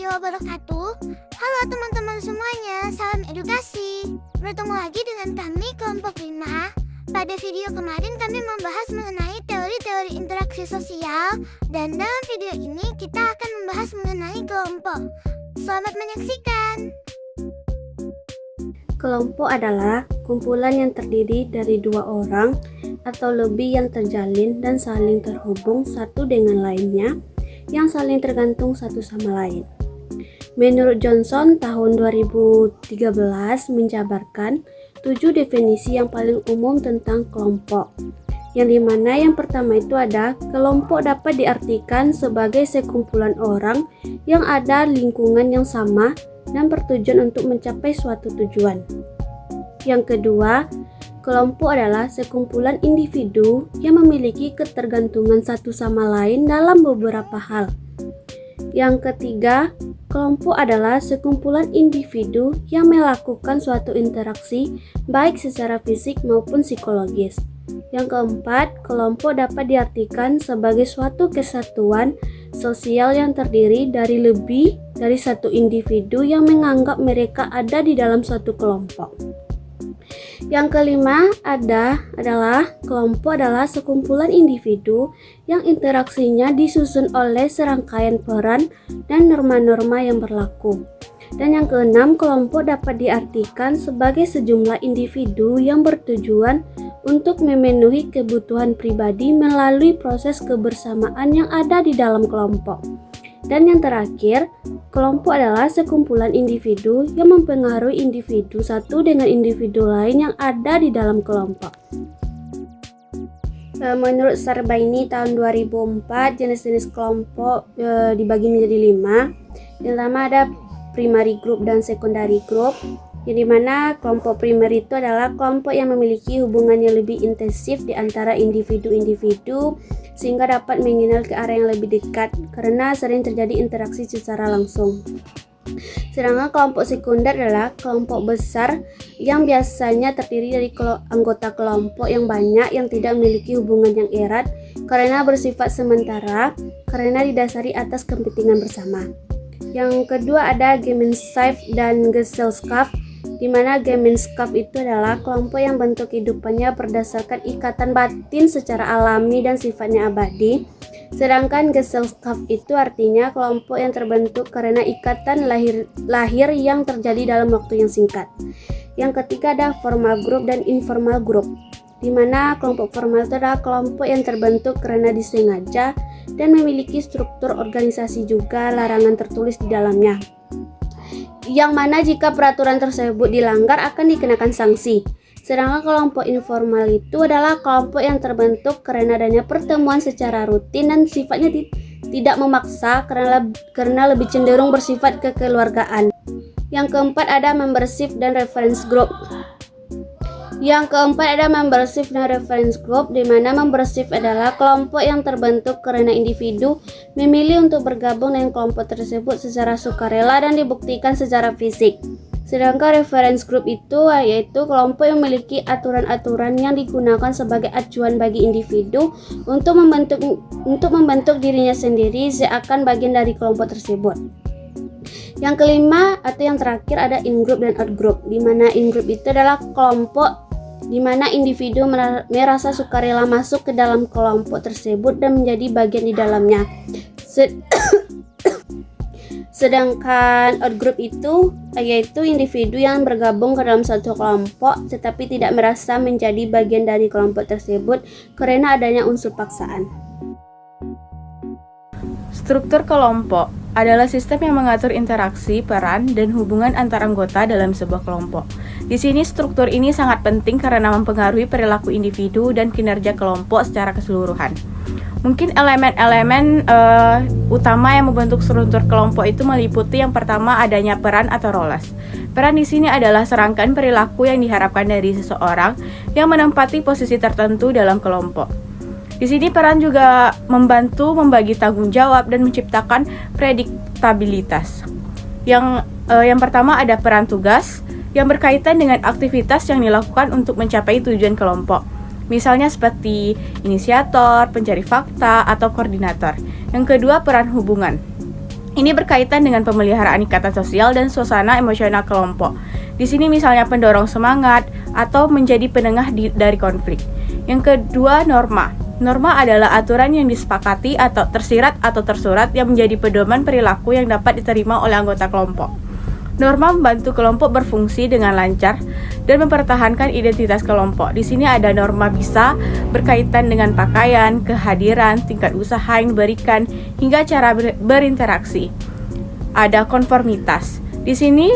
wabarakatuh. Halo teman-teman semuanya, salam edukasi. Bertemu lagi dengan kami kelompok 5. Pada video kemarin kami membahas mengenai teori-teori interaksi sosial, dan dalam video ini kita akan membahas mengenai kelompok. Selamat menyaksikan. Kelompok adalah kumpulan yang terdiri dari dua orang atau lebih yang terjalin dan saling terhubung satu dengan lainnya, yang saling tergantung satu sama lain. Menurut Johnson, tahun 2013 menjabarkan 7 definisi yang paling umum tentang kelompok, yang dimana yang pertama itu ada kelompok dapat diartikan sebagai sekumpulan orang yang ada lingkungan yang sama dan bertujuan untuk mencapai suatu tujuan. Yang kedua, kelompok adalah sekumpulan individu yang memiliki ketergantungan satu sama lain dalam beberapa hal. Yang ketiga, kelompok adalah sekumpulan individu yang melakukan suatu interaksi baik secara fisik maupun psikologis. Yang keempat, kelompok dapat diartikan sebagai suatu kesatuan sosial yang terdiri dari lebih dari satu individu yang menganggap mereka ada di dalam suatu kelompok. Yang kelima adalah kelompok adalah sekumpulan individu yang interaksinya disusun oleh serangkaian peran dan norma-norma yang berlaku. Dan yang keenam, kelompok dapat diartikan sebagai sejumlah individu yang bertujuan untuk memenuhi kebutuhan pribadi melalui proses kebersamaan yang ada di dalam kelompok. Dan yang terakhir, kelompok adalah sekumpulan individu yang mempengaruhi individu satu dengan individu lain yang ada di dalam kelompok. Menurut Sarbaini tahun 2004, jenis-jenis kelompok dibagi menjadi 5. Yang pertama ada primary group dan secondary group, yang dimana kelompok primary itu adalah kelompok yang memiliki hubungan yang lebih intensif di antara individu-individu sehingga dapat mengenal ke arah yang lebih dekat karena sering terjadi interaksi secara langsung. Sedangkan kelompok sekunder adalah kelompok besar yang biasanya terdiri dari anggota kelompok yang banyak yang tidak memiliki hubungan yang erat karena bersifat sementara karena didasari atas kepentingan bersama. Yang kedua ada Gemeinschaft dan Gesellschaft, di mana Gemeinschaft itu adalah kelompok yang bentuk kehidupannya berdasarkan ikatan batin secara alami dan sifatnya abadi. Sedangkan Gesellschaft itu artinya kelompok yang terbentuk karena ikatan lahir yang terjadi dalam waktu yang singkat. Yang ketiga ada formal group dan informal group, di mana kelompok formal itu adalah kelompok yang terbentuk karena disengaja dan memiliki struktur organisasi juga larangan tertulis di dalamnya, yang mana jika peraturan tersebut dilanggar akan dikenakan sanksi. Sedangkan kelompok informal itu adalah kelompok yang terbentuk karena adanya pertemuan secara rutin dan sifatnya tidak memaksa karena lebih cenderung bersifat kekeluargaan. Yang keempat ada membership dan reference group. Yang keempat ada membership dan reference group, di mana membership adalah kelompok yang terbentuk karena individu memilih untuk bergabung dengan kelompok tersebut secara sukarela dan dibuktikan secara fisik. Sedangkan reference group itu yaitu kelompok yang memiliki aturan-aturan yang digunakan sebagai acuan bagi individu untuk membentuk dirinya sendiri seakan bagian dari kelompok tersebut. Yang kelima atau yang terakhir ada in-group dan out-group, di mana in-group itu adalah kelompok di mana individu merasa sukarela masuk ke dalam kelompok tersebut dan menjadi bagian di dalamnya. Sedangkan out-group itu yaitu individu yang bergabung ke dalam satu kelompok tetapi tidak merasa menjadi bagian dari kelompok tersebut karena adanya unsur paksaan. Struktur kelompok adalah sistem yang mengatur interaksi, peran, dan hubungan antar anggota dalam sebuah kelompok. Di sini struktur ini sangat penting karena mempengaruhi perilaku individu dan kinerja kelompok secara keseluruhan. Mungkin elemen-elemen utama yang membentuk struktur kelompok itu meliputi yang pertama adanya peran atau roles. Peran di sini adalah serangkaian perilaku yang diharapkan dari seseorang yang menempati posisi tertentu dalam kelompok. Di sini peran juga membantu membagi tanggung jawab dan menciptakan prediktabilitas. Yang pertama ada peran tugas yang berkaitan dengan aktivitas yang dilakukan untuk mencapai tujuan kelompok. Misalnya seperti inisiator, pencari fakta, atau koordinator. Yang kedua peran hubungan. Ini berkaitan dengan pemeliharaan ikatan sosial dan suasana emosional kelompok. Di sini misalnya pendorong semangat atau menjadi penengah dari konflik. Yang kedua, norma. Norma adalah aturan yang disepakati atau tersirat atau tersurat yang menjadi pedoman perilaku yang dapat diterima oleh anggota kelompok. Norma membantu kelompok berfungsi dengan lancar dan mempertahankan identitas kelompok. Di sini ada norma bisa berkaitan dengan pakaian, kehadiran, tingkat usaha yang diberikan, hingga cara berinteraksi. Ada konformitas. Di sini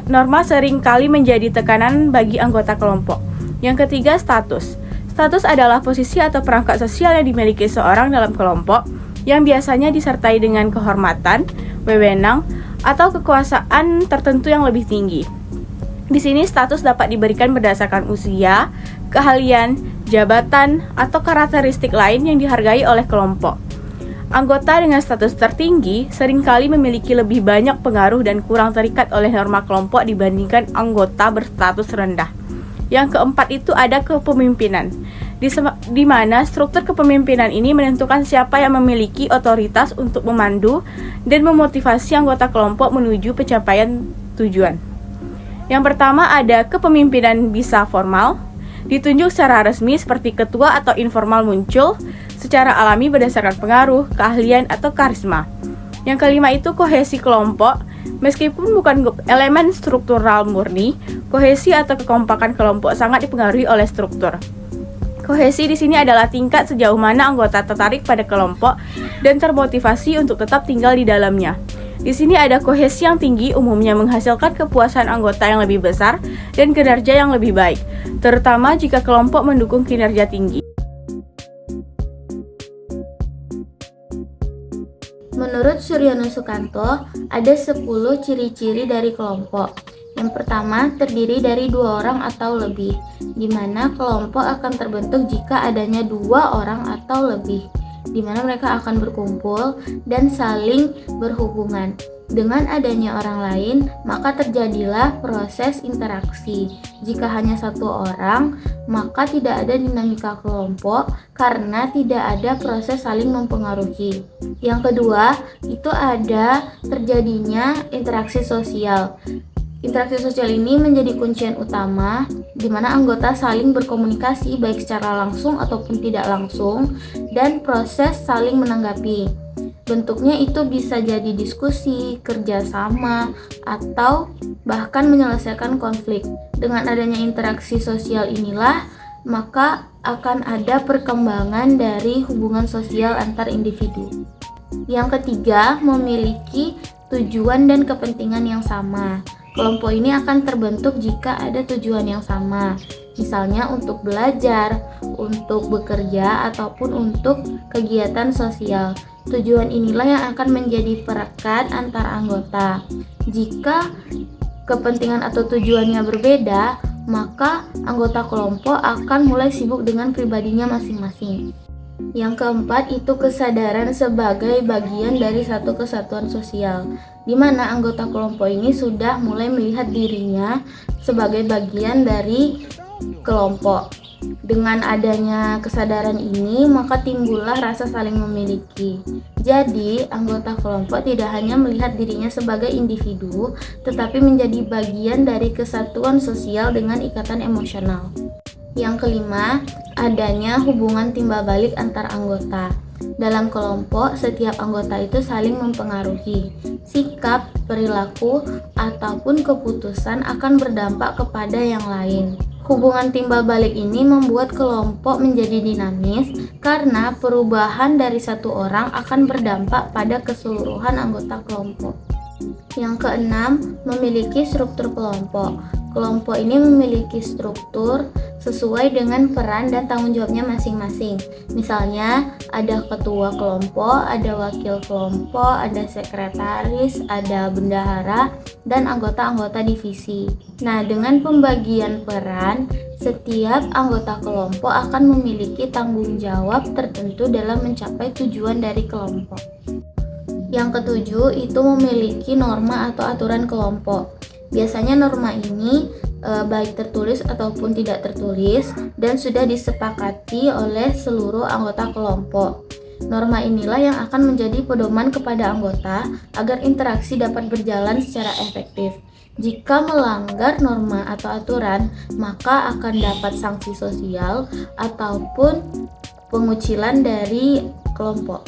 norma sering kali menjadi tekanan bagi anggota kelompok. Yang ketiga, status. Status adalah posisi atau perangkat sosial yang dimiliki seorang dalam kelompok yang biasanya disertai dengan kehormatan, wewenang, atau kekuasaan tertentu yang lebih tinggi. Di sini status dapat diberikan berdasarkan usia, keahlian, jabatan, atau karakteristik lain yang dihargai oleh kelompok. Anggota dengan status tertinggi seringkali memiliki lebih banyak pengaruh dan kurang terikat oleh norma kelompok dibandingkan anggota berstatus rendah. Yang keempat itu ada kepemimpinan, di mana struktur kepemimpinan ini menentukan siapa yang memiliki otoritas untuk memandu dan memotivasi anggota kelompok menuju pencapaian tujuan. Yang pertama ada kepemimpinan bisa formal, ditunjuk secara resmi seperti ketua, atau informal muncul secara alami berdasarkan pengaruh, keahlian, atau karisma. Yang kelima itu kohesi kelompok. Meskipun bukan elemen struktural murni, kohesi atau kekompakan kelompok sangat dipengaruhi oleh struktur. Kohesi di sini adalah tingkat sejauh mana anggota tertarik pada kelompok dan termotivasi untuk tetap tinggal di dalamnya. Di sini ada kohesi yang tinggi umumnya menghasilkan kepuasan anggota yang lebih besar dan kinerja yang lebih baik, terutama jika kelompok mendukung kinerja tinggi. Menurut Suryono Sukanto, ada 10 ciri-ciri dari kelompok. Yang pertama, terdiri dari 2 orang atau lebih, di mana kelompok akan terbentuk jika adanya 2 orang atau lebih, di mana mereka akan berkumpul dan saling berhubungan. Dengan adanya orang lain, maka terjadilah proses interaksi. Jika hanya 1 orang, maka tidak ada dinamika kelompok karena tidak ada proses saling mempengaruhi. Yang kedua, itu ada terjadinya interaksi sosial. Interaksi sosial ini menjadi kuncian utama di mana anggota saling berkomunikasi baik secara langsung ataupun tidak langsung dan proses saling menanggapi. Bentuknya itu bisa jadi diskusi, kerjasama, atau bahkan menyelesaikan konflik. Dengan adanya interaksi sosial inilah, maka akan ada perkembangan dari hubungan sosial antar individu. Yang ketiga, memiliki tujuan dan kepentingan yang sama. Kelompok ini akan terbentuk jika ada tujuan yang sama, misalnya untuk belajar, untuk bekerja, ataupun untuk kegiatan sosial. Tujuan inilah yang akan menjadi perekat antar anggota. Jika kepentingan atau tujuannya berbeda, maka anggota kelompok akan mulai sibuk dengan pribadinya masing-masing. Yang keempat itu kesadaran sebagai bagian dari satu kesatuan sosial, di mana anggota kelompok ini sudah mulai melihat dirinya sebagai bagian dari kelompok. Dengan adanya kesadaran ini, maka timbullah rasa saling memiliki. Jadi, anggota kelompok tidak hanya melihat dirinya sebagai individu, tetapi menjadi bagian dari kesatuan sosial dengan ikatan emosional. Yang kelima, adanya hubungan timbal balik antar anggota. Dalam kelompok, setiap anggota itu saling mempengaruhi. Sikap, perilaku, ataupun keputusan akan berdampak kepada yang lain. Hubungan timbal balik ini membuat kelompok menjadi dinamis karena perubahan dari satu orang akan berdampak pada keseluruhan anggota kelompok. Yang keenam, memiliki struktur kelompok. Kelompok ini memiliki struktur sesuai dengan peran dan tanggung jawabnya masing-masing. Misalnya, ada ketua kelompok, ada wakil kelompok, ada sekretaris, ada bendahara, dan anggota-anggota divisi. Nah, dengan pembagian peran, setiap anggota kelompok akan memiliki tanggung jawab tertentu dalam mencapai tujuan dari kelompok. Yang ketujuh, itu memiliki norma atau aturan kelompok. Biasanya norma ini baik tertulis ataupun tidak tertulis dan sudah disepakati oleh seluruh anggota kelompok. Norma inilah yang akan menjadi pedoman kepada anggota agar interaksi dapat berjalan secara efektif. Jika melanggar norma atau aturan, maka akan dapat sanksi sosial ataupun pengucilan dari kelompok.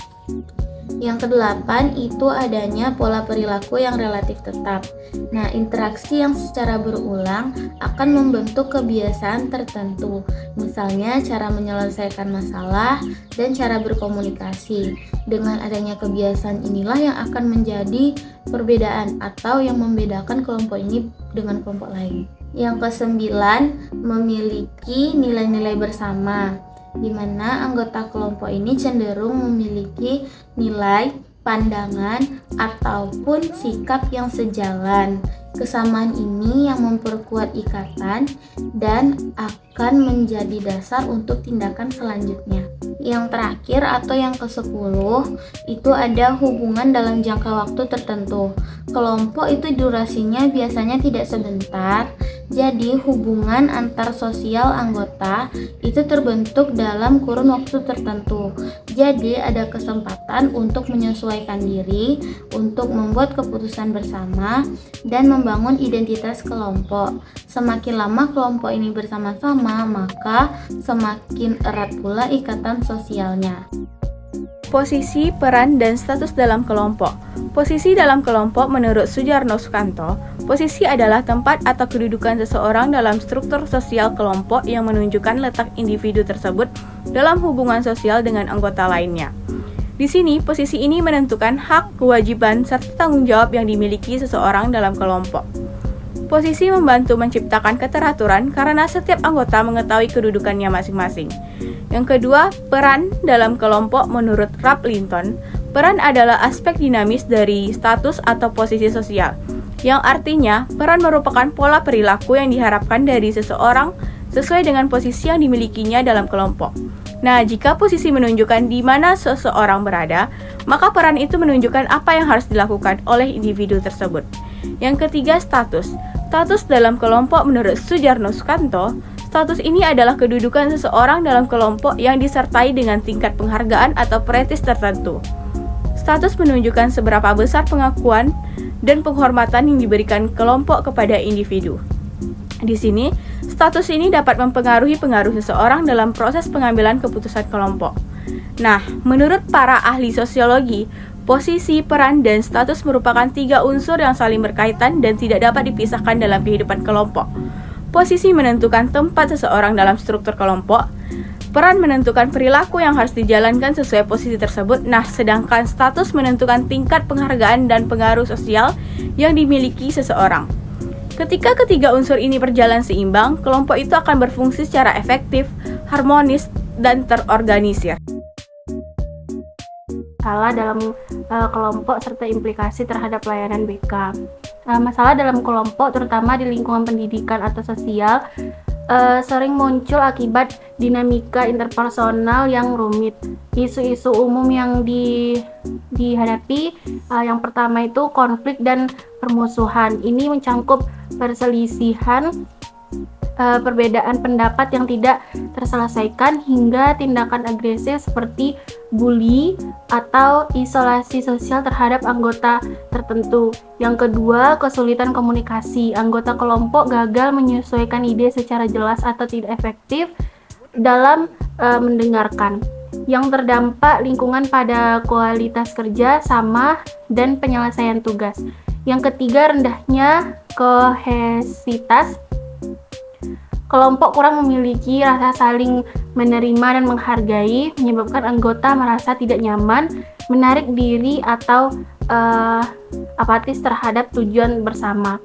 Yang kedelapan itu adanya pola perilaku yang relatif tetap. Nah, interaksi yang secara berulang akan membentuk kebiasaan tertentu, misalnya cara menyelesaikan masalah dan cara berkomunikasi. Dengan adanya kebiasaan inilah yang akan menjadi perbedaan atau yang membedakan kelompok ini dengan kelompok lain. Yang kesembilan, memiliki nilai-nilai bersama, di mana anggota kelompok ini cenderung memiliki nilai, pandangan, ataupun sikap yang sejalan. Kesamaan ini yang memperkuat ikatan dan akan menjadi dasar untuk tindakan selanjutnya. Yang terakhir atau yang ke-10 itu ada hubungan dalam jangka waktu tertentu. Kelompok itu durasinya biasanya tidak sebentar. Jadi hubungan antar sosial anggota itu terbentuk dalam kurun waktu tertentu. Jadi ada kesempatan untuk menyesuaikan diri, untuk membuat keputusan bersama, dan membangun identitas kelompok. Semakin lama kelompok ini bersama-sama, maka semakin erat pula ikatan sosialnya. Posisi, peran, dan status dalam kelompok. Posisi dalam kelompok menurut Sujarno Sukanto, posisi adalah tempat atau kedudukan seseorang dalam struktur sosial kelompok yang menunjukkan letak individu tersebut dalam hubungan sosial dengan anggota lainnya. Di sini, posisi ini menentukan hak, kewajiban, serta tanggung jawab yang dimiliki seseorang dalam kelompok. Posisi membantu menciptakan keteraturan karena setiap anggota mengetahui kedudukannya masing-masing. Yang kedua, peran dalam kelompok menurut Ralph Linton. Peran adalah aspek dinamis dari status atau posisi sosial, yang artinya peran merupakan pola perilaku yang diharapkan dari seseorang sesuai dengan posisi yang dimilikinya dalam kelompok. Nah, jika posisi menunjukkan di mana seseorang berada, maka peran itu menunjukkan apa yang harus dilakukan oleh individu tersebut. Yang ketiga, status. Status dalam kelompok menurut Sujarno Sukanto, status ini adalah kedudukan seseorang dalam kelompok yang disertai dengan tingkat penghargaan atau prestis tertentu. Status menunjukkan seberapa besar pengakuan dan penghormatan yang diberikan kelompok kepada individu. Di sini, status ini dapat mempengaruhi pengaruh seseorang dalam proses pengambilan keputusan kelompok. Nah, menurut para ahli sosiologi, posisi, peran, dan status merupakan 3 unsur yang saling berkaitan dan tidak dapat dipisahkan dalam kehidupan kelompok. Posisi menentukan tempat seseorang dalam struktur kelompok, peran menentukan perilaku yang harus dijalankan sesuai posisi tersebut, sedangkan status menentukan tingkat penghargaan dan pengaruh sosial yang dimiliki seseorang. Ketika ketiga unsur ini berjalan seimbang, kelompok itu akan berfungsi secara efektif, harmonis, dan terorganisir. Masalah dalam kelompok serta implikasi terhadap layanan BK. Masalah dalam kelompok, terutama di lingkungan pendidikan atau sosial, sering muncul akibat dinamika interpersonal yang rumit. Isu-isu umum yang dihadapi, yang pertama itu konflik dan permusuhan. Ini mencangkup perselisihan, perbedaan pendapat yang tidak terselesaikan, hingga tindakan agresif seperti bully atau isolasi sosial terhadap anggota tertentu. Yang kedua, kesulitan komunikasi. Anggota kelompok gagal menyesuaikan ide secara jelas atau tidak efektif dalam mendengarkan. Yang terdampak lingkungan pada kualitas kerja sama dan penyelesaian tugas. Yang ketiga, rendahnya kohesivitas. Kelompok kurang memiliki rasa saling menerima dan menghargai, menyebabkan anggota merasa tidak nyaman, menarik diri, atau apatis terhadap tujuan bersama.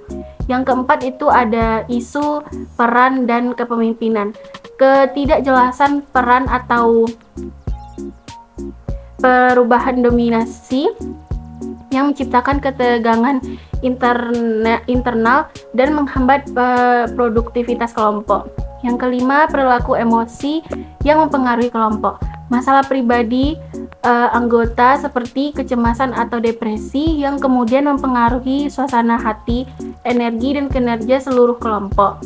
Yang keempat itu ada isu peran dan kepemimpinan. Ketidakjelasan peran atau perubahan dominasi yang menciptakan ketegangan internal dan menghambat produktivitas kelompok. Yang kelima, perilaku emosi yang mempengaruhi kelompok. Masalah pribadi anggota seperti kecemasan atau depresi yang kemudian mempengaruhi suasana hati, energi, dan kinerja seluruh kelompok.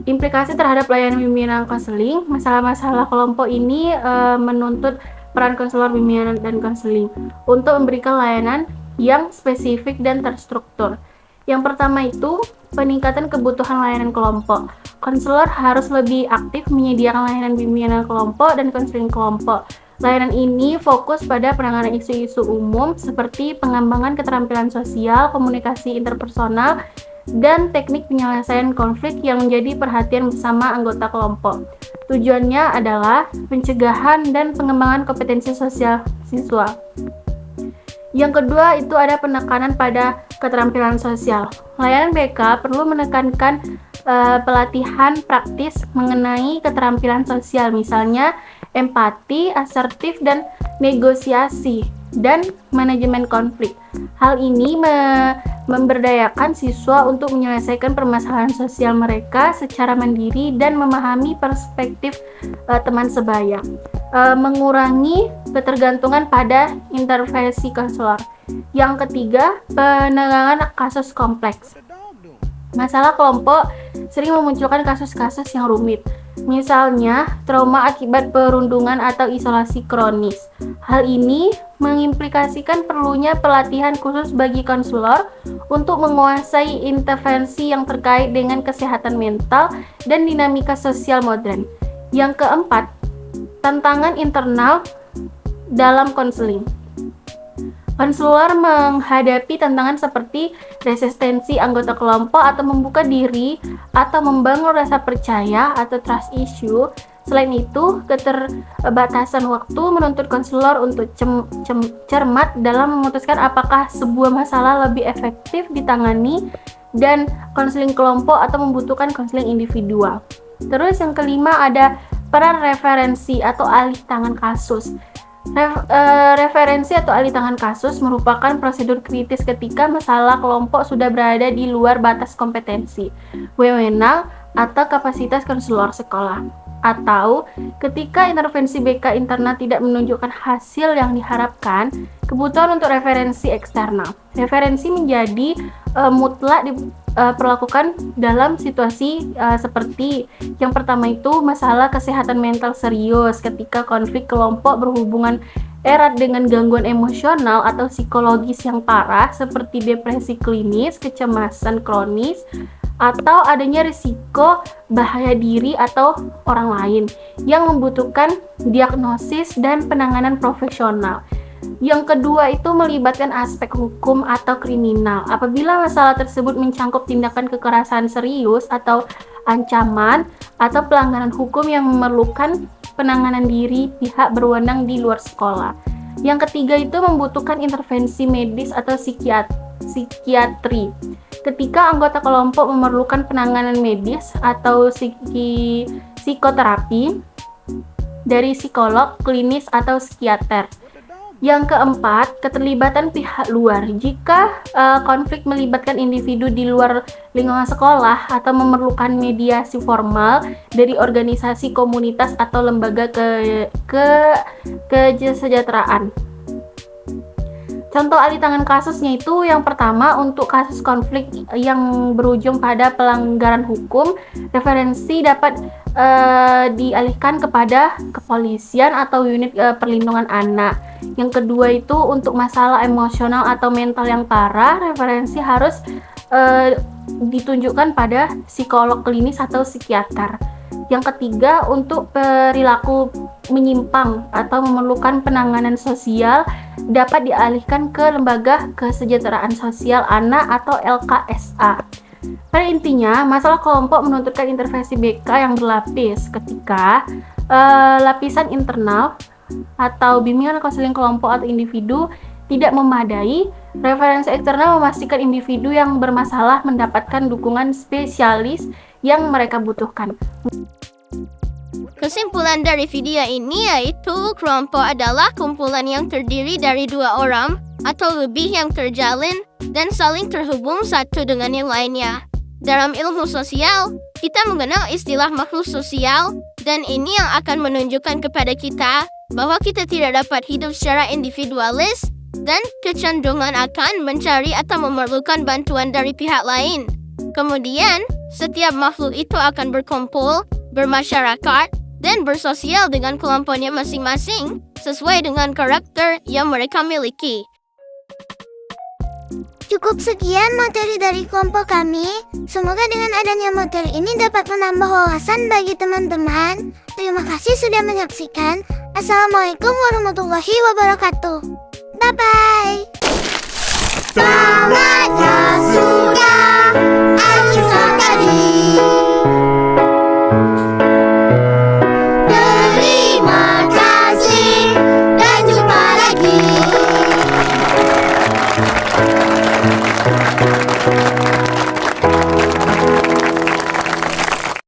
Implikasi terhadap layanan bimbingan konseling. Masalah-masalah kelompok ini menuntut peran konselor bimbingan dan konseling untuk memberikan layanan yang spesifik dan terstruktur. Yang pertama itu peningkatan kebutuhan layanan kelompok. Konselor harus lebih aktif menyediakan layanan bimbingan kelompok dan konseling kelompok. Layanan ini fokus pada penanganan isu-isu umum seperti pengembangan keterampilan sosial, komunikasi interpersonal, dan teknik penyelesaian konflik yang menjadi perhatian bersama anggota kelompok. Tujuannya adalah pencegahan dan pengembangan kompetensi sosial siswa. Yang kedua itu ada penekanan pada keterampilan sosial. Layanan BK perlu menekankan pelatihan praktis mengenai keterampilan sosial, misalnya empati, asertif, dan negosiasi, dan manajemen konflik. Hal ini memberdayakan siswa untuk menyelesaikan permasalahan sosial mereka secara mandiri dan memahami perspektif teman sebaya. Mengurangi ketergantungan pada intervensi konselor. Yang ketiga, penanganan kasus kompleks. Masalah kelompok sering memunculkan kasus-kasus yang rumit, misalnya trauma akibat perundungan atau isolasi kronis. Hal ini mengimplikasikan perlunya pelatihan khusus bagi konselor untuk menguasai intervensi yang terkait dengan kesehatan mental dan dinamika sosial modern. Yang keempat, tantangan internal dalam konseling. Konselor menghadapi tantangan seperti resistensi anggota kelompok atau membuka diri atau membangun rasa percaya atau trust issue. Selain itu, keterbatasan waktu menuntut konselor untuk cermat dalam memutuskan apakah sebuah masalah lebih efektif ditangani dan konseling kelompok atau membutuhkan konseling individual. Terus yang kelima ada peran referensi atau alih tangan kasus. Referensi atau alih tangan kasus merupakan prosedur kritis ketika masalah kelompok sudah berada di luar batas kompetensi, wewenang, atau kapasitas konselor sekolah, atau ketika intervensi BK internal tidak menunjukkan hasil yang diharapkan, kebutuhan untuk referensi eksternal. Referensi menjadi mutlak diperlakukan dalam situasi seperti yang pertama itu masalah kesehatan mental serius ketika konflik kelompok berhubungan erat dengan gangguan emosional atau psikologis yang parah seperti depresi klinis, kecemasan kronis, atau adanya risiko bahaya diri atau orang lain yang membutuhkan diagnosis dan penanganan profesional. Yang kedua itu melibatkan aspek hukum atau kriminal. Apabila masalah tersebut mencangkup tindakan kekerasan serius atau ancaman atau pelanggaran hukum yang memerlukan penanganan diri pihak berwenang di luar sekolah. Yang ketiga itu membutuhkan intervensi medis atau psikiatri. Ketika anggota kelompok memerlukan penanganan medis atau psikoterapi dari psikolog, klinis, atau psikiater. Yang keempat, keterlibatan pihak luar. Jika konflik melibatkan individu di luar lingkungan sekolah atau memerlukan mediasi formal dari organisasi komunitas atau lembaga kesejahteraan. Contoh alih tangan kasusnya itu yang pertama untuk kasus konflik yang berujung pada pelanggaran hukum, referensi dapat dialihkan kepada kepolisian atau unit perlindungan anak. Yang kedua itu untuk masalah emosional atau mental yang parah, referensi harus ditunjukkan pada psikolog klinis atau psikiater. Yang ketiga untuk perilaku menyimpang atau memerlukan penanganan sosial dapat dialihkan ke lembaga kesejahteraan sosial anak atau LKSA. Pada intinya, masalah kelompok menuntutkan intervensi BK yang berlapis ketika lapisan internal atau bimbingan konseling kelompok atau individu tidak memadai, referensi eksternal memastikan individu yang bermasalah mendapatkan dukungan spesialis yang mereka butuhkan. Kesimpulan dari video ini yaitu kelompok adalah kumpulan yang terdiri dari dua orang atau lebih yang terjalin dan saling terhubung satu dengan yang lainnya. Dalam ilmu sosial, kita mengenal istilah makhluk sosial dan ini yang akan menunjukkan kepada kita bahwa kita tidak dapat hidup secara individualis dan kecenderungan akan mencari atau memerlukan bantuan dari pihak lain. Kemudian, setiap makhluk itu akan berkumpul, bermasyarakat, dan bersosial dengan kelompoknya masing-masing sesuai dengan karakter yang mereka miliki. Cukup sekian materi dari kelompok kami. Semoga dengan adanya materi ini dapat menambah wawasan bagi teman-teman. Terima kasih sudah menyaksikan. Assalamualaikum warahmatullahi wabarakatuh. Bye-bye.